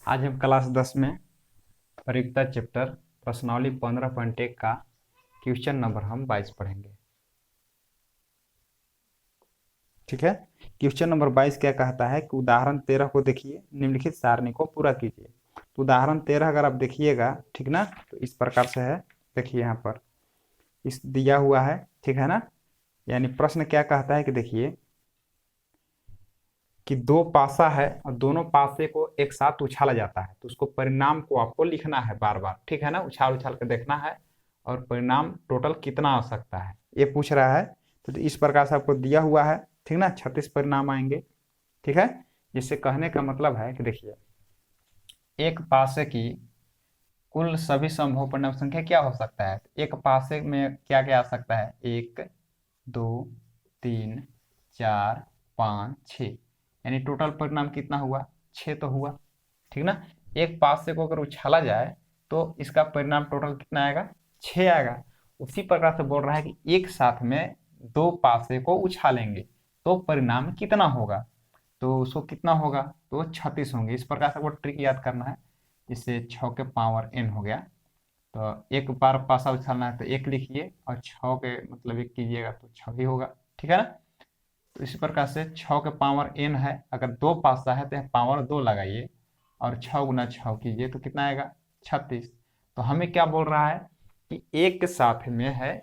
आज हम क्लास 10 में प्रयुक्ता चैप्टर प्रश्नावली 15.1 का क्वेश्चन नंबर हम 22 पढ़ेंगे। ठीक है। क्वेश्चन नंबर 22 क्या कहता है कि उदाहरण 13 को देखिए, निम्नलिखित सारणी को पूरा कीजिए। तो उदाहरण 13 अगर आप देखिएगा, ठीक ना, तो इस प्रकार से है। देखिए यहाँ पर इस दिया हुआ है, ठीक है ना। यानी प्रश्न क्या कहता है कि देखिए कि दो पासा है और दोनों पासे को एक साथ उछाला जाता है, तो उसको परिणाम को आपको लिखना है बार बार, ठीक है ना। उछाल उछाल कर देखना है और परिणाम टोटल कितना आ सकता है ये पूछ रहा है। तो इस प्रकार से आपको दिया हुआ है, ठीक ना। 36 परिणाम आएंगे, ठीक है। जिससे कहने का मतलब है कि देखिए एक पासे की कुल सभी संभव परिणाम संख्या क्या हो सकता है। एक पासे में क्या क्या आ सकता है, 1 2 3 4 5 6, यानी टोटल परिणाम कितना हुआ, 6 तो हुआ, ठीक ना। एक पासे को अगर उछाला जाए तो इसका परिणाम टोटल कितना आएगा, 6 आएगा। उसी प्रकार से बोल रहा है कि एक साथ में दो पासे को उछालेंगे तो परिणाम कितना होगा, तो उसको कितना होगा, तो 36 होंगे। इस प्रकार से वो ट्रिक याद करना है। इससे 6 के पावर n हो गया, तो एक बार पासा उछालना है तो एक लिखिए और 6 के मतलब एक कीजिएगा तो 6 ही होगा, ठीक है ना। तो इसी प्रकार से 6 के पावर n है, अगर दो पासा है तो पावर 2 लगाइए और 6 गुना 6 कीजिए तो कितना आएगा, 36। तो हमें क्या बोल रहा है कि एक साथ में है,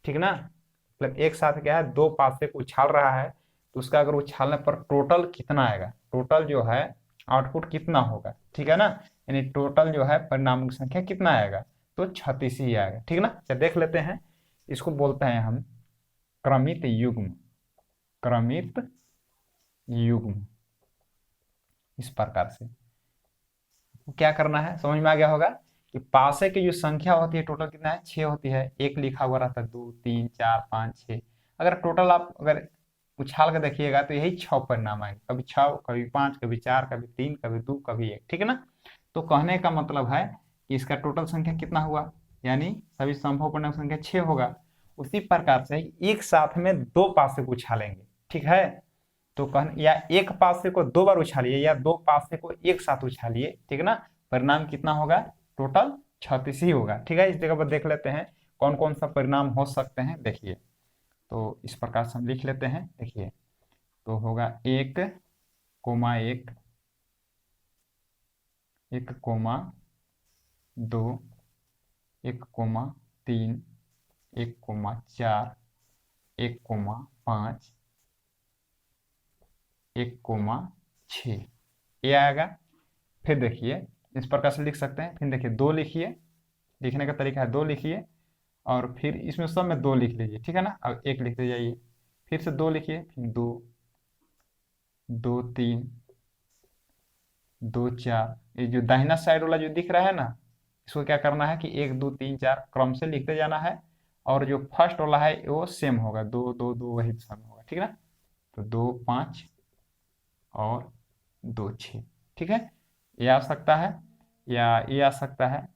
ठीक ना। मतलब एक साथ क्या है, दो पासे को उछाल रहा है, तो उसका अगर उछालने पर टोटल कितना आएगा, टोटल जो है आउटपुट कितना होगा, ठीक है ना। यानी टोटल जो है परिणामों की संख्या कितना आएगा, तो 36 ही आएगा, ठीक ना। चलिए देख लेते हैं। इसको बोलते हैं हम क्रमित युग्म, क्रमित युग्म। इस प्रकार से क्या करना है, समझ में आ गया होगा कि पासे की जो संख्या होती है टोटल कितना है, 6 होती है। एक लिखा हुआ रहता है, 2 3 4 5 6। अगर टोटल आप अगर उछाल कर देखिएगा तो यही 6 परिणाम आएंगे, कभी 6 कभी 5 कभी 4 कभी 3 कभी 2 कभी 1, ठीक है ना। तो कहने का मतलब है कि इसका टोटल संख्या कितना हुआ, यानी सभी संभव परिणाम संख्या 6 होगा। उसी प्रकार से एक साथ में दो पासे को उछालेंगे, ठीक है। तो कह या एक पासे को दो बार उछालिए या दो पासे को एक साथ उछालिए, ठीक है ना। परिणाम कितना होगा, टोटल 36 ही होगा, ठीक है। इस जगह पर देख लेते हैं कौन कौन सा परिणाम हो सकते हैं। देखिए तो इस प्रकार से हम लिख लेते हैं। देखिए तो होगा 1 comma 1, 1 comma 2, 1 comma 3, 1 comma 4, 1 comma 5, 1 comma 6, ये आएगा। फिर देखिए इस प्रकार से लिख सकते हैं। फिर देखिए 2 लिखिए, लिखने का तरीका है 2 लिखिए और फिर इसमें सब में 2 लिख लीजिए, ठीक है ना। अब 1 लिखते जाइए, फिर से 2 लिखिए, फिर 2 2 3 2 4। ये जो दाहिना साइड वाला जो दिख रहा है ना, इसको क्या करना है कि 1 2 3 4 क्रम से लिखते जाना है। और जो फर्स्ट वाला है वो सेम होगा, 2 2 2 वही सेम होगा, ठीक है ना। तो 2 5 और 2 6, ठीक है। ये आ सकता है या ये आ सकता है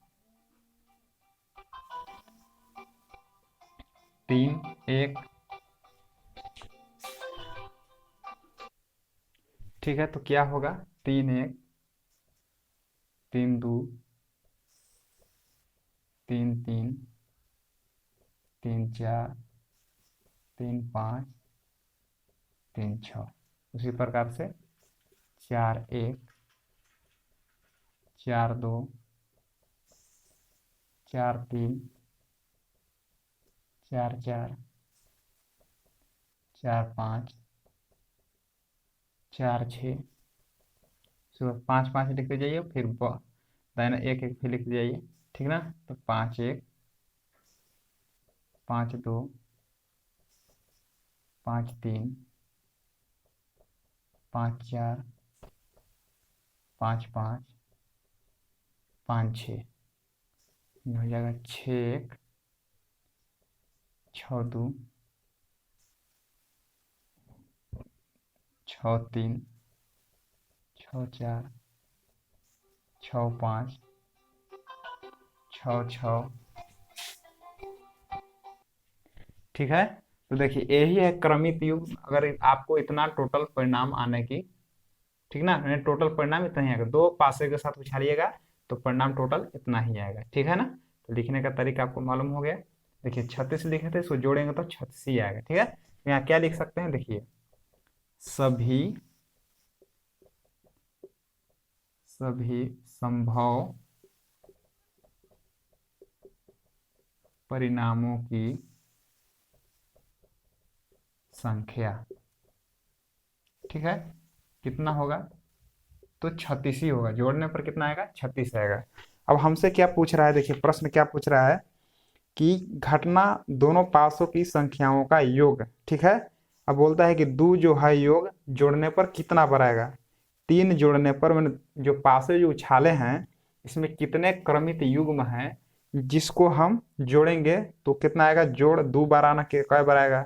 3 1, ठीक है। तो क्या होगा, 3 1 3 2 3 3 3 4 3 5 3 6। उसी प्रकार से 4 1 4 2 4 3 4 4 4 5 4 6। सुबह 5 5 लिखते जाइए, फिर दाहिना 1 1 फिर लिखते जाइए, ठीक ना। तो 5 1 5 2 5 3 5 4 5 5 5 6 हो जाएगा। 6 1 6 2 6 3 6 4 6 5 6 6, ठीक है। तो देखिए यही है क्रमित युग्म। अगर आपको इतना टोटल परिणाम आने की ठीक ना, यानी टोटल परिणाम इतना ही आएगा। दो पासे के साथ उछालिएगा तो परिणाम टोटल इतना ही आएगा, ठीक है ना। तो लिखने का तरीका आपको मालूम हो गया। देखिए 36 लिखे थे, इसको जोड़ेंगे तो 36 ही आएगा, ठीक है। तो यहाँ क्या लिख सकते हैं, देखिए सभी संभव परिणामों की संख्या, ठीक है, कितना होगा, तो 36 ही होगा। जोड़ने पर कितना आएगा, 36 आएगा। अब हमसे क्या पूछ रहा है, देखिए प्रश्न क्या पूछ रहा है कि घटना दोनों पासों की संख्याओं का योग, ठीक है। अब बोलता है कि दो जो है योग जोड़ने पर कितना बढ़ाएगा। तीन जोड़ने पर मैंने जो पासे जो उछाले हैं इसमें कितने क्रमित युग्म हैं जिसको हम जोड़ेंगे तो कितना आएगा, जोड़ दो बार आना के कई बार आएगा,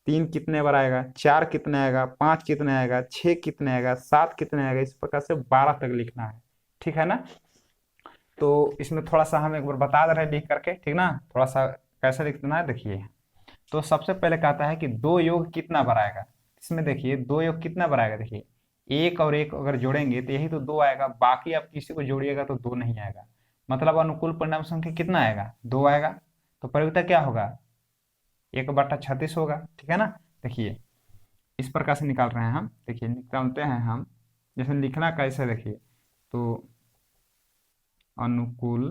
तीन कितने बार आएगा, चार कितने आएगा, पांच कितने आएगा, छह कितने आएगा, सात कितने आएगा, इस प्रकार से 12 तक लिखना है, ठीक है ना। तो इसमें थोड़ा सा हम एक बार बता दे रहे हैं लिख करके, ठीक ना। थोड़ा सा कैसे लिखना है, देखिए। तो सबसे पहले कहता है कि दो योग कितना बनाएगा। इसमें देखिए दो योग कितना बनाएगा, देखिए एक और एक अगर जोड़ेंगे तो यही तो दो आएगा, बाकी आप किसी को जोड़िएगा तो दो नहीं आएगा। मतलब अनुकूल परिणाम संख्या कितना आएगा, दो आएगा। तो परिवर्तन क्या होगा, 1/36 होगा, ठीक है ना। देखिए इस प्रकार से निकाल रहे हैं हम, देखिए निकालते हैं हम। जैसे लिखना कैसे, देखिए तो अनुकूल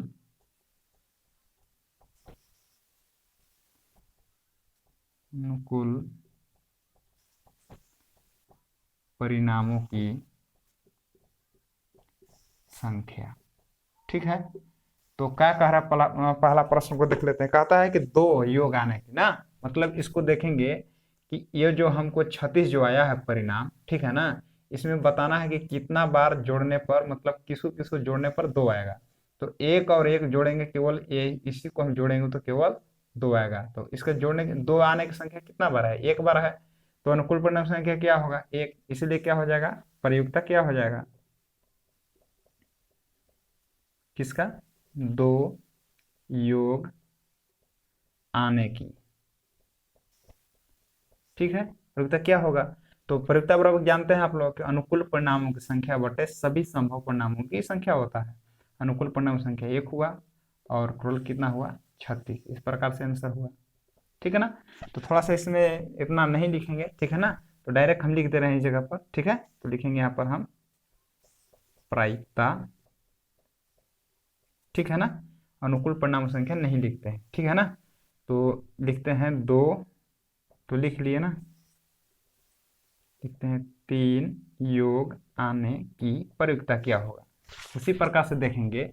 अनुकूल परिणामों की संख्या, ठीक है। तो क्या कह रहा है, पहला प्रश्न को देख लेते हैं। कहता है कि दो योग आने की ना, मतलब इसको देखेंगे कि ये जो हमको 36 जो आया है परिणाम, ठीक है ना, इसमें बताना है कि कितना बार जोड़ने पर, मतलब किसको किसको जोड़ने पर दो आएगा। तो एक और एक जोड़ेंगे केवल ये, इसी को हम जोड़ेंगे तो केवल दो आएगा। तो इसके जोड़ने के दो आने की संख्या कितना बार है, एक बार है। तो अनुकूल परिणाम संख्या क्या होगा, एक, इसलिए क्या हो जाएगा, प्रयुक्ता क्या हो जाएगा, किसका, दो योग आने की, ठीक है। प्रयुक्ता क्या होगा, तो प्रयुक्ता बराबर जानते हैं आप लोग कि अनुकूल परिणामों की संख्या बटे सभी संभव परिणामों की संख्या होता है। अनुकूल परिणाम संख्या एक हुआ और क्रोल कितना हुआ, 36, इस प्रकार से आंसर हुआ, ठीक है ना। तो थोड़ा सा इसमें इतना नहीं लिखेंगे, ठीक है ना। तो डायरेक्ट हम लिख दे रहे हैं इस जगह पर, ठीक है। तो लिखेंगे यहाँ पर हम प्रायिकता, ठीक है ना। अनुकूल परिणाम संख्या नहीं लिखते हैं, ठीक है ना। तो लिखते हैं दो, तो लिख लिए ना, लिखते हैं तीन योग आने की प्रयुक्ता क्या होगा। उसी प्रकार से देखेंगे,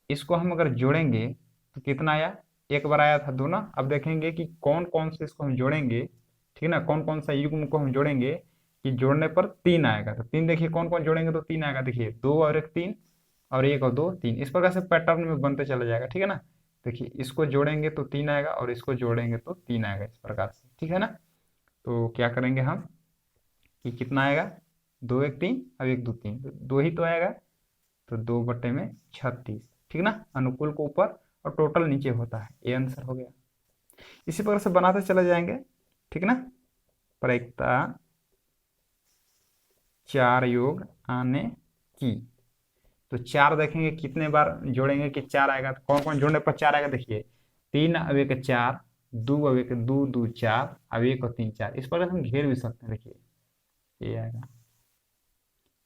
इसको हम अगर जोड़ेंगे तो कितना आया, एक बार आया था दो ना। अब देखेंगे कि कौन कौन से इसको हम जोड़ेंगे, ठीक है ना, कौन कौन सा युग्म को हम जोड़ेंगे कि जोड़ने पर तीन आएगा। तो तीन देखिए कौन कौन जोड़ेंगे तो तीन आएगा, देखिए दो और एक तीन, और एक और दो तीन, इस प्रकार से पैटर्न में बनते चला जाएगा, ठीक है ना। देखिए इसको जोड़ेंगे तो तीन आएगा और इसको जोड़ेंगे तो तीन आएगा, इस प्रकार से, ठीक है ना। तो क्या करेंगे हम कि कितना आएगा, दो एक तीन, अब एक दो तीन, तो दो ही तो आएगा। तो 2/36, ठीक ना। अनुकूल को ऊपर और टोटल नीचे होता है, ये आंसर हो गया। इसी प्रकार से बनाते चले जाएंगे, ठीक ना। प्रायिकता चार योग आने की, तो चार देखेंगे कितने बार जोड़ेंगे कि चार आएगा, तो कौन कौन जोड़ने पर चार आएगा, देखिए तीन अब एक चार, दो अब एक दो, दो चार, अब एक और तीन चार, इस प्रकार हम घेर भी सकते हैं, देखिए ये आएगा।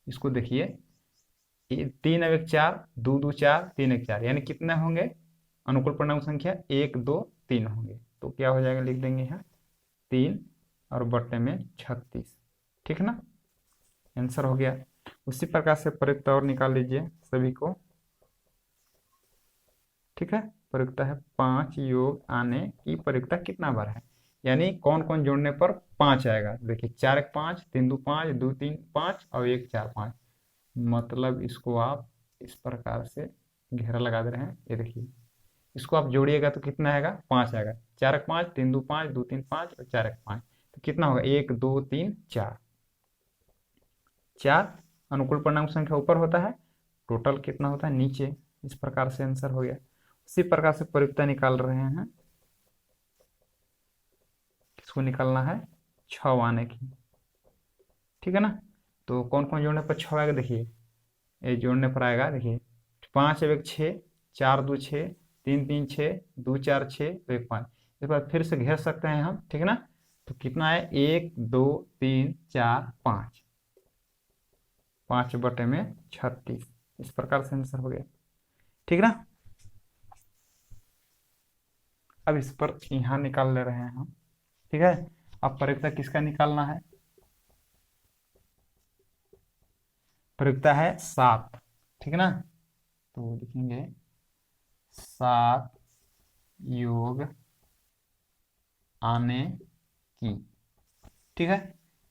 इसको देखिए तीन अब एक चार, दो दो चार, तीन एक चार, यानी कितने होंगे अनुकूल परिणाम संख्या, एक दो तीन होंगे। तो क्या हो जाएगा, लिख देंगे यहाँ तीन और बट्टे में 36, ठीक ना, आंसर हो गया। उसी प्रकार से प्रयुक्त और निकाल लीजिए सभी को, ठीक है। प्रयुक्ता है पांच योग आने की प्रयुक्ता कितना बार है, यानी कौन कौन जोड़ने पर पांच आएगा। देखिए चार एक पांच, तीन दो पांच, दो तीन पांच और एक चार पांच, मतलब इसको आप इस प्रकार से घेरा लगा दे रहे हैं, ये देखिए इसको आप जोड़िएगा तो कितना आएगा, पांच आएगा। चार एक पांच, तीन दो पांच, दो तीन पांच और चार एक पांच, तो कितना होगा, एक दो तीन चार, चार अनुकूल पूर्णांक संख्या ऊपर होता है, टोटल कितना होता है नीचे, इस प्रकार से आंसर हो गया। उसी प्रकार से प्रयुक्ता निकाल रहे हैं, किसको निकालना है, 6 आने की, ठीक है ना। तो कौन कौन जोड़ने पर 6 आएगा, देखिए ये जोड़ने पर आएगा, देखिए 5 एक 6, 4 2 6, 3 3 6, 2 4 6, तो 1 5। इस बार फिर से घेर सकते हैं हम, ठीक है ना। तो कितना है, 1 2 3 4 5, 5/36। इस प्रकार से आंसर हो गया, ठीक ना। अब इस पर यहाँ निकाल ले रहे हैं हम, ठीक है। अब प्रयुक्ता किसका निकालना है, प्रयुक्ता है 7, ठीक है ना। तो लिखेंगे 7 योग आने की, ठीक है।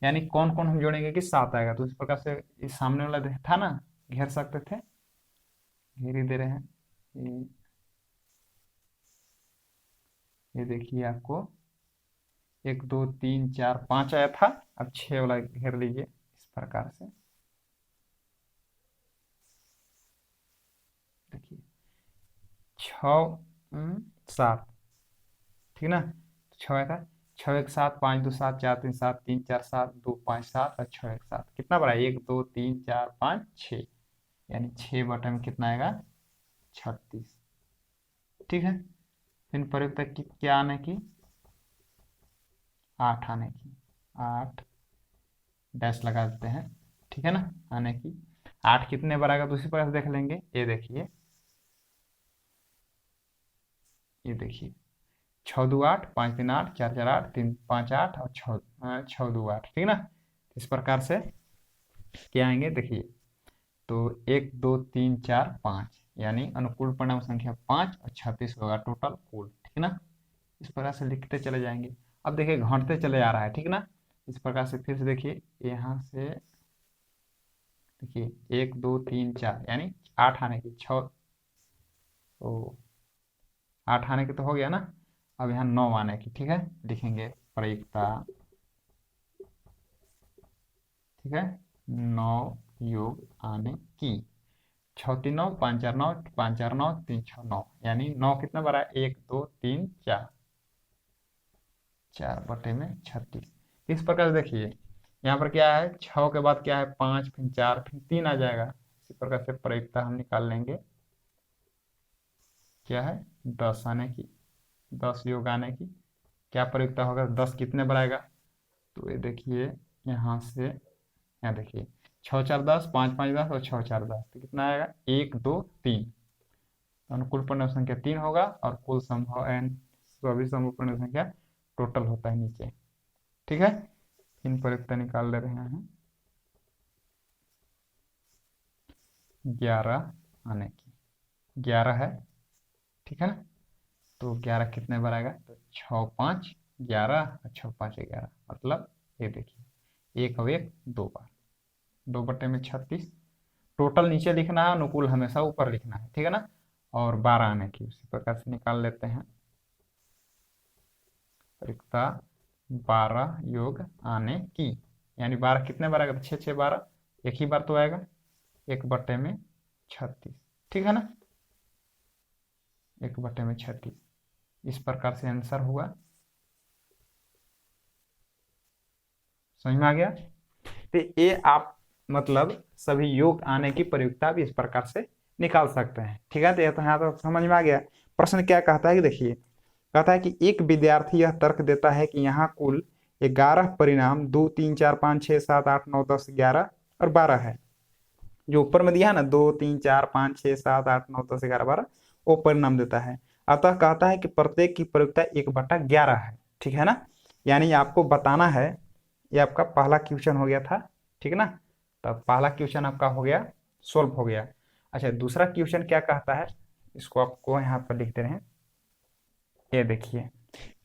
यानी कौन कौन हम जोड़ेंगे कि 7 आएगा, तो इस प्रकार से इस सामने वाला था ना, घेर सकते थे, घेर ही दे रहे हैं। ये देखिए आपको 1 2 3 4 5 आया था, अब 6 वाला घेर लीजिए इस प्रकार से, देखिए 6 7, ठीक ना। 6 आया था, 6 1 7, 5 2 7, 4 3 7, 3 4 7, 2 5 7 और 6 1 7, कितना बड़ा है, 1 2 3 4 5 6, यानी 6 बटे में कितना आएगा, 36, ठीक है। फिर प्रयुक्त की क्या आने की, 8 आने की, 8 डैश लगा देते हैं, ठीक है ना। आने की 8 कितने बार आएगा, दूसरी प्रकार से देख लेंगे, ये देखिए 6 2 8, 5 3 8, 4 4 8, 3 5 8 और 6 2 8, ठीक है ना। इस प्रकार से क्या आएंगे, देखिए तो 1 2 3 4 5, यानी अनुकूल परिणाम संख्या 5 और 36 होगा टोटल कुल, ठीक है ना। इस प्रकार से लिखते चले जाएंगे। अब देखिए घटते चले जा रहा है, ठीक ना। इस प्रकार से फिर से देखिए, यहाँ से देखिए 1 2 3 4, यानी 8 आने की, 6, तो 8 आने की तो हो गया ना। अब यहाँ 9 आने की, ठीक है, लिखेंगे प्रयुक्ता, ठीक है, 9 योग आने की, 6 3 9, 5 4 9, 5 4 9, 3 6 9, यानी 9 कितना बड़ा है, 1 2 3 4, 4/36। इस प्रकार से देखिए यहाँ पर क्या है, 6 के बाद क्या है, 5 फिर 4 फिर 3 आ जाएगा। इसी प्रकार से प्रयुक्ता हम निकाल लेंगे, क्या है, 10 आने की, 10 योग आने की। क्या प्रयुक्ता होगा, 10 कितने बढ़ाएगा, तो ये देखिए यहाँ से, यहाँ देखिए 6 4 10, 5 5 10 और 6 4 10, तो कितना आएगा, 1 2 3, अनुकूल पूर्ण संख्या 3 होगा, और कुल संभव एन सभी संभव पूर्ण संख्या टोटल होता है नीचे, ठीक है। इन प्रयुक्ता निकाल ले रहे हैं, 11 आने की, 11 है, ठीक है ना। तो 11 कितने बार आएगा, तो 6 5 11 और 6 5 11, मतलब ये देखिए 1 और 1 2 बार, 2/36। टोटल नीचे लिखना है, अनुकूल हमेशा ऊपर लिखना है, ठीक है ना। और 12 आने की, उसी प्रकार से निकाल लेते हैं, रिक्ता 12 योग आने की, यानी 12 कितने बार आएगा, तो 6 6 12, एक ही बार तो आएगा, 1/36, ठीक है ना, 1/36। इस प्रकार से आंसर हुआ, समझ में आ गया। तो ये आप मतलब सभी योग आने की प्रयुक्ता भी इस प्रकार से निकाल सकते हैं, ठीक है। तो ये तो यहाँ तो समझ में आ गया। प्रश्न क्या कहता है कि देखिए, कहता है कि एक विद्यार्थी यह तर्क देता है कि यहाँ कुल 11 परिणाम 2 3 4 5 6 7 8 9 10 11 और 12 है। जो ऊपर में दिया है ना, 2 3 4 5 6 7 8 9 10 11 12, वो परिणाम देता है। अतः कहता है कि प्रत्येक की प्रयुक्ता 1/11 है, ठीक है ना। यानी आपको बताना है, ये आपका पहला क्वेश्चन हो गया था, ठीक है ना। तो पहला क्वेश्चन आपका हो गया, सोल्व हो गया। अच्छा, दूसरा क्वेश्चन क्या कहता है, इसको आपको यहाँ पर लिखते रहे, ये देखिए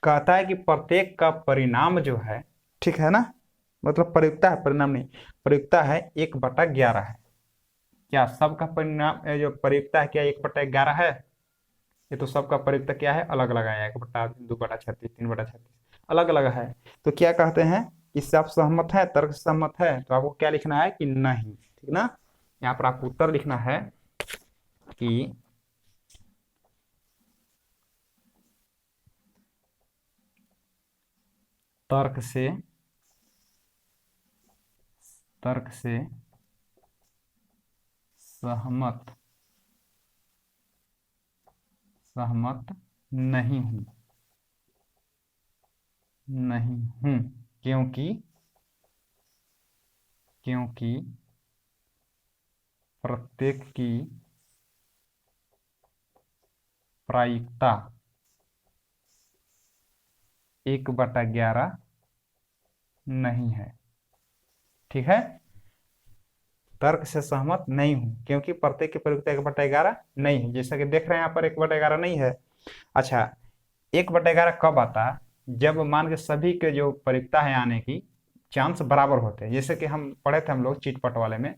कहता है कि प्रत्येक का परिणाम जो है, ठीक है ना, मतलब प्रयुक्ता है, परिणाम नहीं, प्रयुक्ता है 1/11 है। क्या सबका परिणाम जो प्रयुक्ता है क्या 1/11 है, ये तो सबका प्रयुक्ता क्या है, अलग अलग आया, 1/2/36, 3/36 अलग अलग है। तो क्या कहते हैं, इससे आप सहमत है, तर्क से सहमत है, तो आपको क्या लिखना है कि नहीं, ठीक ना। यहाँ पर आपको उत्तर लिखना है कि तर्क से तर्क से सहमत सहमत नहीं हूं, नहीं हूं, क्योंकि क्योंकि प्रत्येक की प्रायिकता 1/11 नहीं है। ठीक है, तर्क से सहमत नहीं हूं क्योंकि प्रत्येक की प्रायिकता 1/11 नहीं है। जैसा कि देख रहे हैं यहाँ पर 1/11 नहीं है। अच्छा, 1/11 कब आता है? जब मान के सभी के जो प्रायिकता है आने की चांस बराबर होते हैं। जैसे कि हम पढ़े थे हम लोग चीट पट वाले में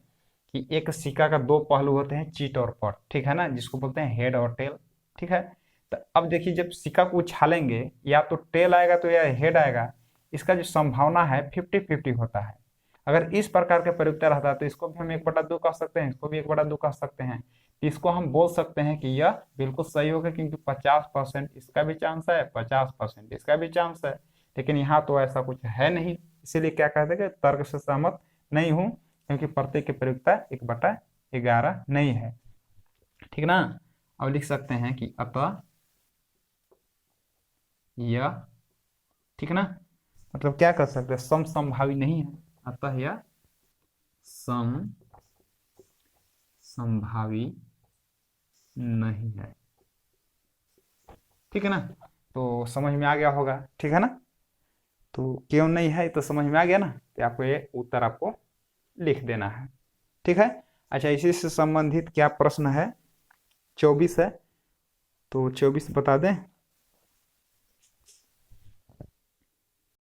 कि एक सिक्का का दो पहलू होते हैं, चीट और पट, ठीक है ना, जिसको बोलते हैं हेड और टेल। ठीक है, तो अब देखिए जब सिक्का को उछालेंगे या तो टेल आएगा तो या हेड आएगा, इसका जो संभावना है 50-50 होता है। अगर इस प्रकार के प्रयुक्ता रहता है तो इसको भी हम 1/2 कह सकते हैं, इसको भी 1/2 कह सकते हैं। तो इसको हम बोल सकते हैं कि यह बिल्कुल सही होगा क्योंकि 50% इसका भी चांस है, 50% इसका भी चांस है। लेकिन यहाँ तो ऐसा कुछ है नहीं, इसीलिए क्या कहते हैं कि तर्क से सहमत नहीं हूं क्योंकि प्रत्येक की प्रयुक्ता 1/11 नहीं है। ठीक ना, अब लिख सकते हैं कि अतः यह, ठीक ना, मतलब क्या कर सकते हैं, समसंभावी नहीं है, अतः यह समसंभावी नहीं है। ठीक है ना, तो समझ में आ गया होगा। ठीक है ना, तो क्यों नहीं है तो समझ में आ गया ना, तो आपको ये उत्तर आपको लिख देना है। ठीक है, अच्छा इसी से संबंधित क्या प्रश्न है? 24 है, तो 24 बता दें।